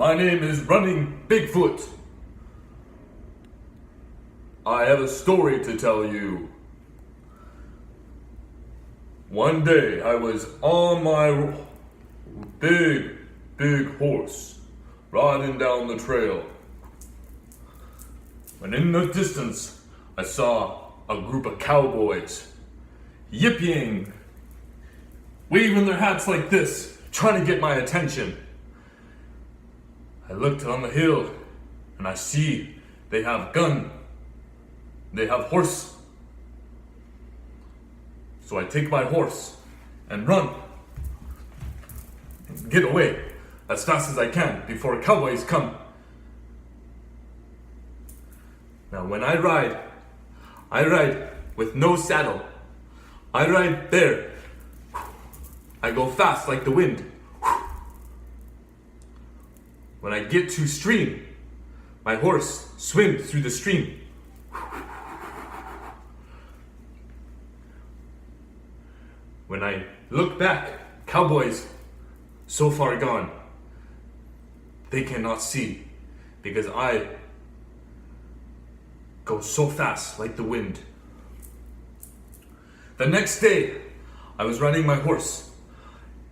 My name is Running Bigfoot. I have a story to tell you. One day I was on my big horse, riding down the trail. When in the distance, I saw a group of cowboys yipping, waving their hats like this, trying to get my attention. I looked on the hill and I see they have gun, they have horse. So I take my horse and run, and get away as fast as I can before cowboys come. Now when I ride with no saddle. I ride there. I go fast like the wind. When I get to stream, my horse swims through the stream. When I look back, cowboys so far gone, they cannot see because I go so fast like the wind. The next day, I was riding my horse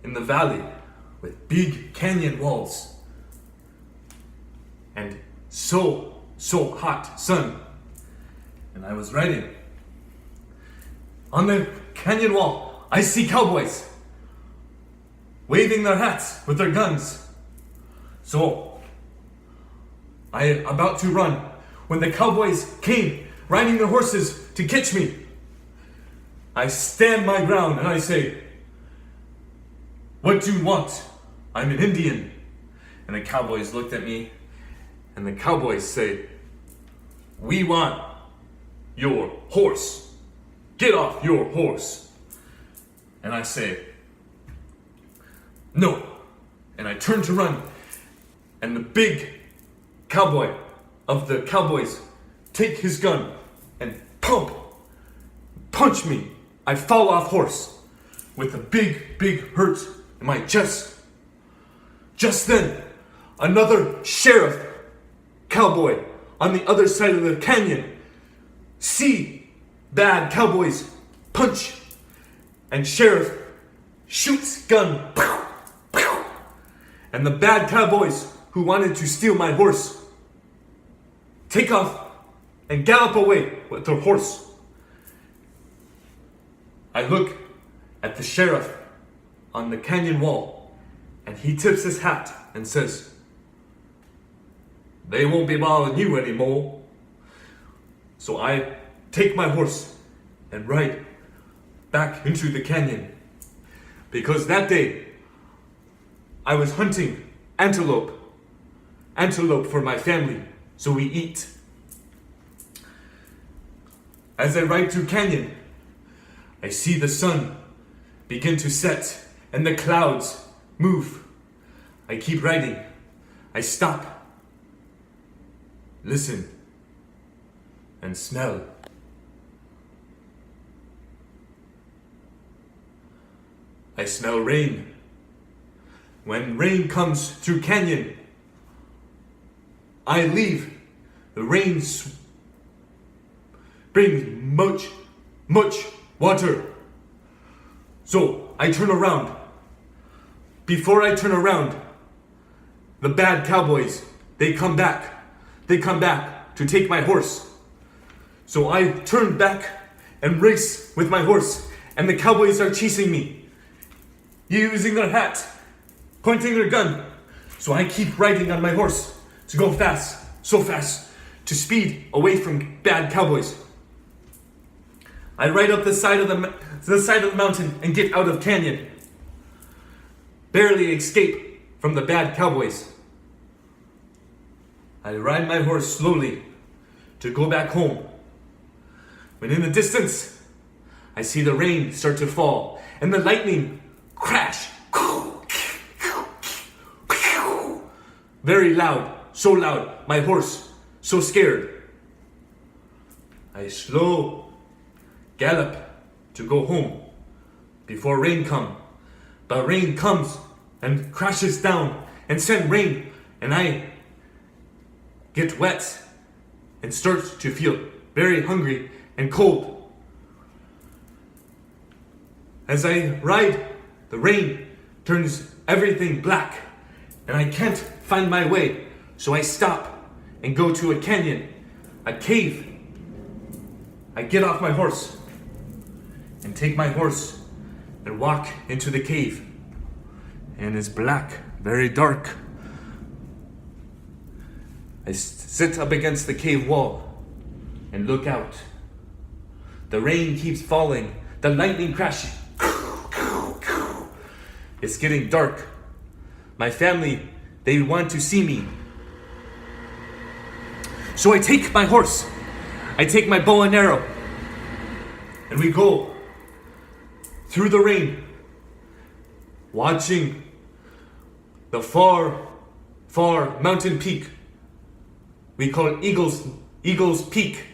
in the valley with big canyon walls and so hot sun. And I was riding. On the canyon wall, I see cowboys waving their hats with their guns. So I am about to run when the cowboys came riding their horses to catch me. I stand my ground and I say, "What do you want? I'm an Indian." And the cowboys looked at me and the cowboys say, "We want your horse. Get off your horse." And I say, "No." And I turn to run and the big cowboy of the cowboys take his gun and punch me. I fall off horse with a big hurt in my chest. Just then, another sheriff cowboy on the other side of the canyon see bad cowboys punch, and sheriff shoots gun. And the bad cowboys who wanted to steal my horse take off and gallop away with their horse. I look at the sheriff on the canyon wall and he tips his hat and says, "They won't be bothering you anymore." So I take my horse and ride back into the canyon because that day I was hunting antelope for my family, so we eat. As I ride through canyon, I see the sun begin to set and the clouds move. I keep riding. I stop, listen, and smell. I smell rain. When rain comes through canyon, I leave. The rain brings much water. So I turn around. Before I turn around, the bad cowboys, they come back. They come back to take my horse. So I turn back and race with my horse, and the cowboys are chasing me, using their hat, pointing their gun. So I keep riding on my horse to go fast, so fast, to speed away from bad cowboys. I ride up the side of the mountain and get out of canyon. Barely escape from the bad cowboys. I ride my horse slowly to go back home. When in the distance, I see the rain start to fall and the lightning crash. Very loud, so loud, my horse so scared. I slow gallop to go home before rain come. But rain comes and crashes down and send rain and I get wet and start to feel very hungry and cold. As I ride, the rain turns everything black and I can't find my way. So I stop and go to a canyon, a cave. I get off my horse and take my horse and walk into the cave. And it's black, very dark. I sit up against the cave wall and look out. The rain keeps falling, the lightning crashing. It's getting dark. My family, they want to see me. So I take my horse, I take my bow and arrow, and we go through the rain, watching the far, far mountain peak. We call it Eagle's Peak.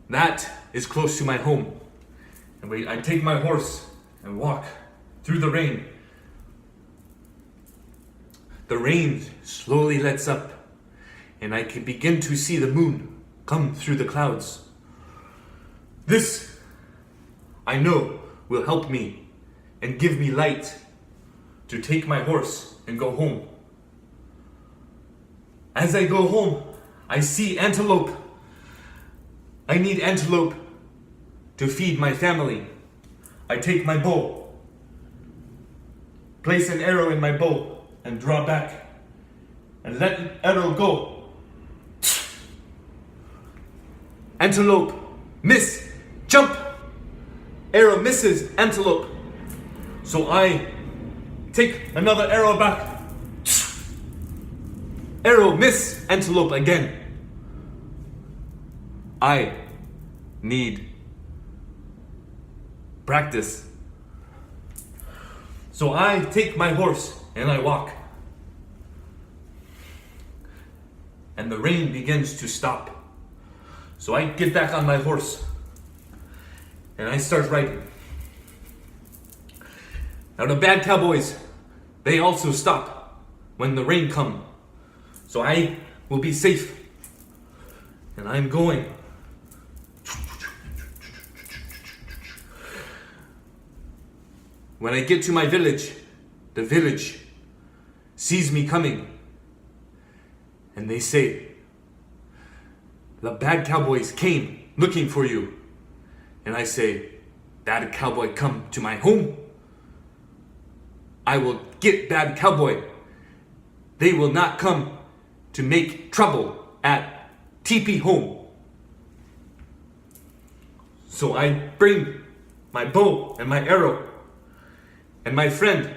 That is close to my home. And I take my horse and walk through the rain. The rain slowly lets up, and I can begin to see the moon come through the clouds. This, I know, will help me and give me light to take my horse and go home. As I go home, I see antelope. I need antelope to feed my family. I take my bow, place an arrow in my bow, and draw back, and let arrow go. Antelope, miss, jump. Arrow misses antelope. So I take another arrow back. Arrow miss antelope again. I need practice. So I take my horse and I walk. And the rain begins to stop. So I get back on my horse and I start riding. Now the bad cowboys, they also stop when the rain comes. So I will be safe. And I'm going. When I get to my village, the village sees me coming. And they say, the bad cowboys came looking for you. And I say, bad cowboy come to my home? I will get bad cowboy. They will not come to make trouble at TP home. So I bring my bow and my arrow and my friend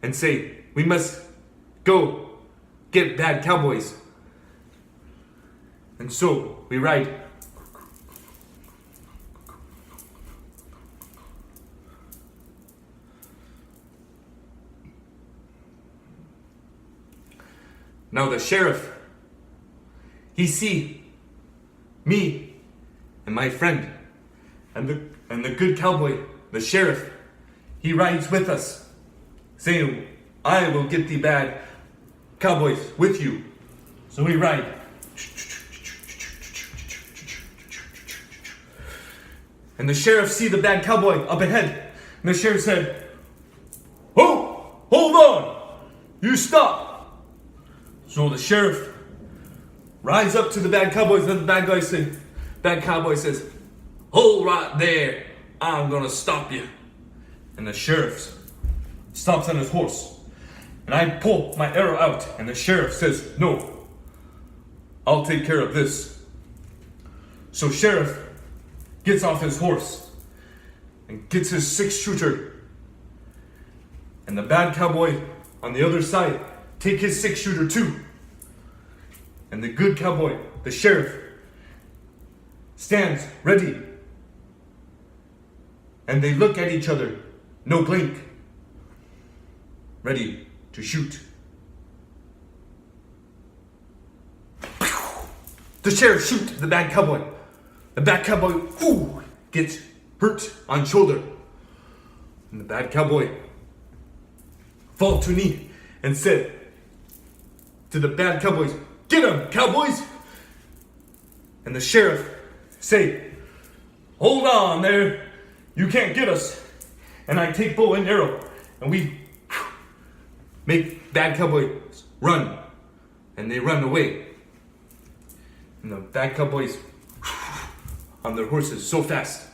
and say, we must go get bad cowboys. And so we ride. Now the sheriff, he see me and my friend and the good cowboy, the sheriff, he rides with us, saying, I will get the bad cowboys with you. So we ride. And the sheriff see the bad cowboy up ahead. And the sheriff said, oh, hold on, you stop. So the sheriff rides up to the bad cowboys, and the bad cowboy says, hold right there, I'm gonna stop you. And the sheriff stops on his horse. And I pull my arrow out, and the sheriff says, no, I'll take care of this. So sheriff gets off his horse and gets his 6-shooter. And the bad cowboy on the other side take his 6-shooter too. And the good cowboy, the sheriff, stands ready. And they look at each other, no blink, ready to shoot. The sheriff shoots the bad cowboy. The bad cowboy, gets hurt on shoulder. And the bad cowboy falls to knee and said to the bad cowboys, "Get him, cowboys!" And the sheriff say, "Hold on there, you can't get us." And I take bow and arrow, and we make bad cowboys run, and they run away. And the bad cowboys on their horses so fast.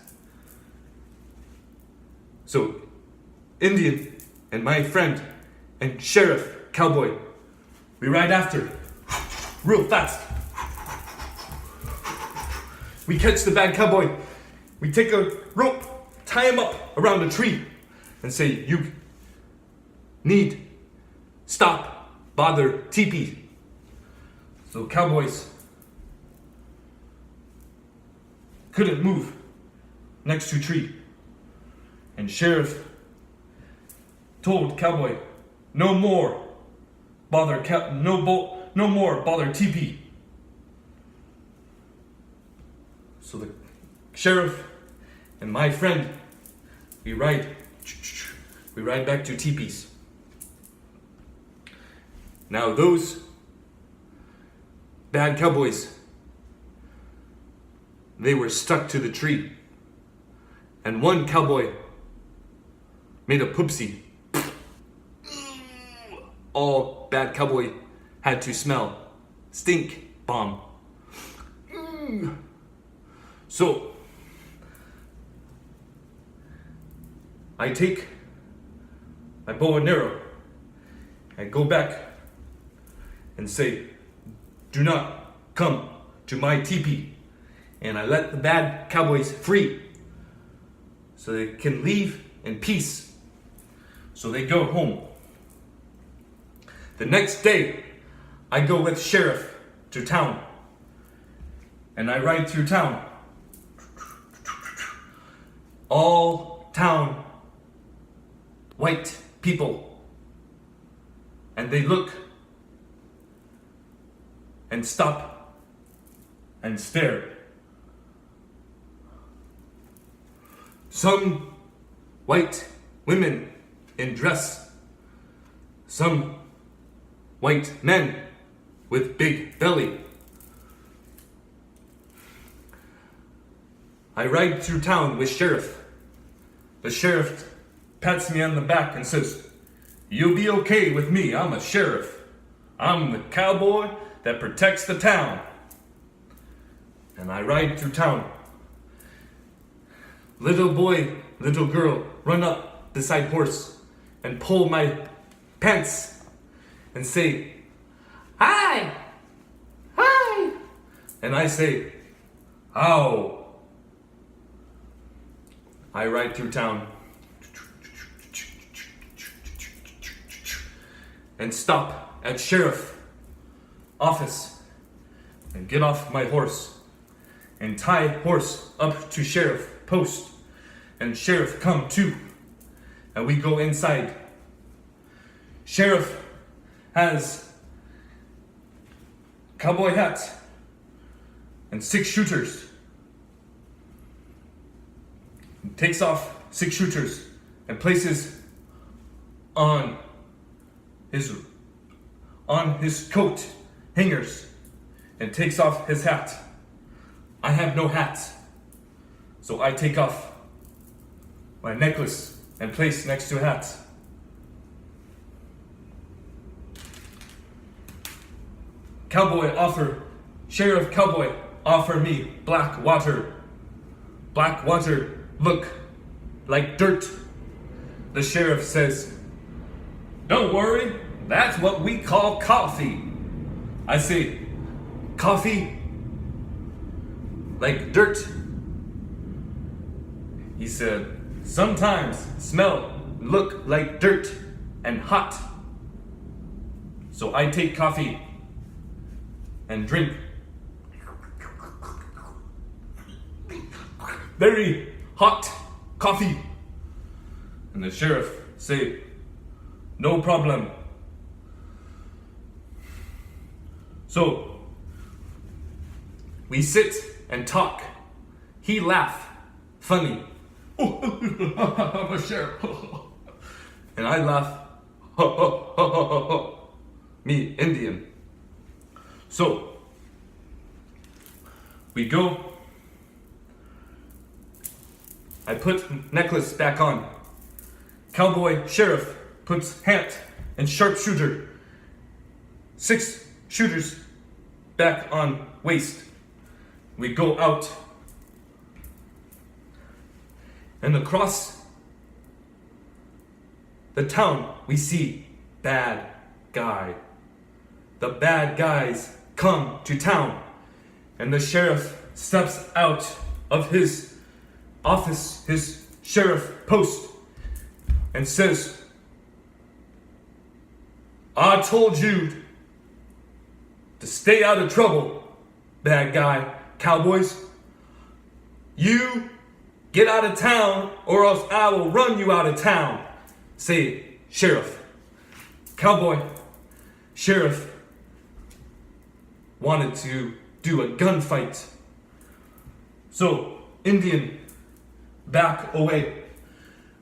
So Indian and my friend and sheriff cowboy, we ride after real fast. We catch the bad cowboy. We take a rope, tie him up around a tree, and say, "You need stop, bother, teepee." So cowboys couldn't move next to tree. And sheriff told cowboy, "No more bother, no more bother teepee." So the sheriff and my friend, we ride back to teepees. Now those bad cowboys, they were stuck to the tree. And one cowboy made a poopsie. All bad cowboy had to smell stink bomb. So I take my bow and arrow and go back and say, "Do not come to my teepee." And I let the bad cowboys free so they can leave in peace. So they go home. The next day, I go with sheriff to town. And I ride through town. All town white people. And they look and stop and stare. Some white women in dress. Some white men with big belly. I ride through town with sheriff. The sheriff pats me on the back and says, "You'll be okay with me. I'm a sheriff. I'm the cowboy that protects the town." And I ride through town. Little boy, little girl run up beside horse and pull my pants and say, "Hi, hi." And I say, "Ow." I ride through town and stop at sheriff office and get off my horse and tie horse up to sheriff post, and sheriff come too, and we go inside. Sheriff has cowboy hat and 6 shooters. He takes off 6 shooters and places on his coat hangers and takes off his hat. I have no hat, so I take off my necklace and place next to a hat. Sheriff cowboy offer me black water. Black water look like dirt. The sheriff says, "Don't worry, that's what we call coffee." I say, "Coffee? Like dirt?" He said, "Sometimes smell look like dirt and hot." So I take coffee and drink. Very hot coffee. And the sheriff say, "No problem." So we sit and talk. He laugh, funny. "Oh, I'm a sheriff." And I laugh, ho, ho, ho, ho, ho, ho. Me, Indian. So, we go. I put necklace back on. Cowboy sheriff puts hat and sharpshooter. 6 shooters back on waist. We go out. And across the town, we see bad guy. The bad guys come to town, and the sheriff steps out of his office, his sheriff post, and says, I told you to stay out of trouble, bad guy, cowboys. You get out of town, or else I will run you out of town. Say, sheriff. Cowboy, sheriff wanted to do a gunfight. So, Indian, back away.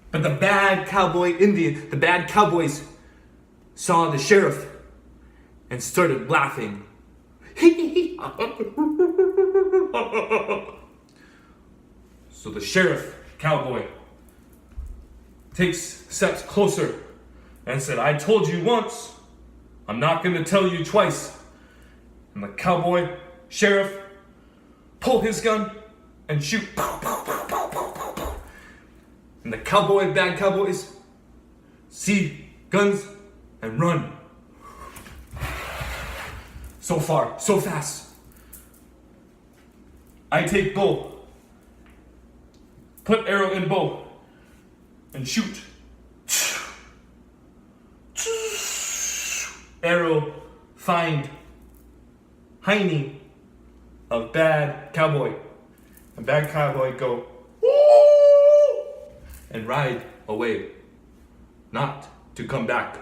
But the bad cowboys saw the sheriff and started laughing. So the sheriff, cowboy, takes steps closer and said, I told you once, I'm not going to tell you twice. And the cowboy, sheriff, pull his gun and shoot. And the bad cowboys, see guns and run. So far, so fast. I take bow, put arrow in bow, and shoot. Arrow find hiney of bad cowboy. And bad cowboy go, woo, and ride away, not to come back.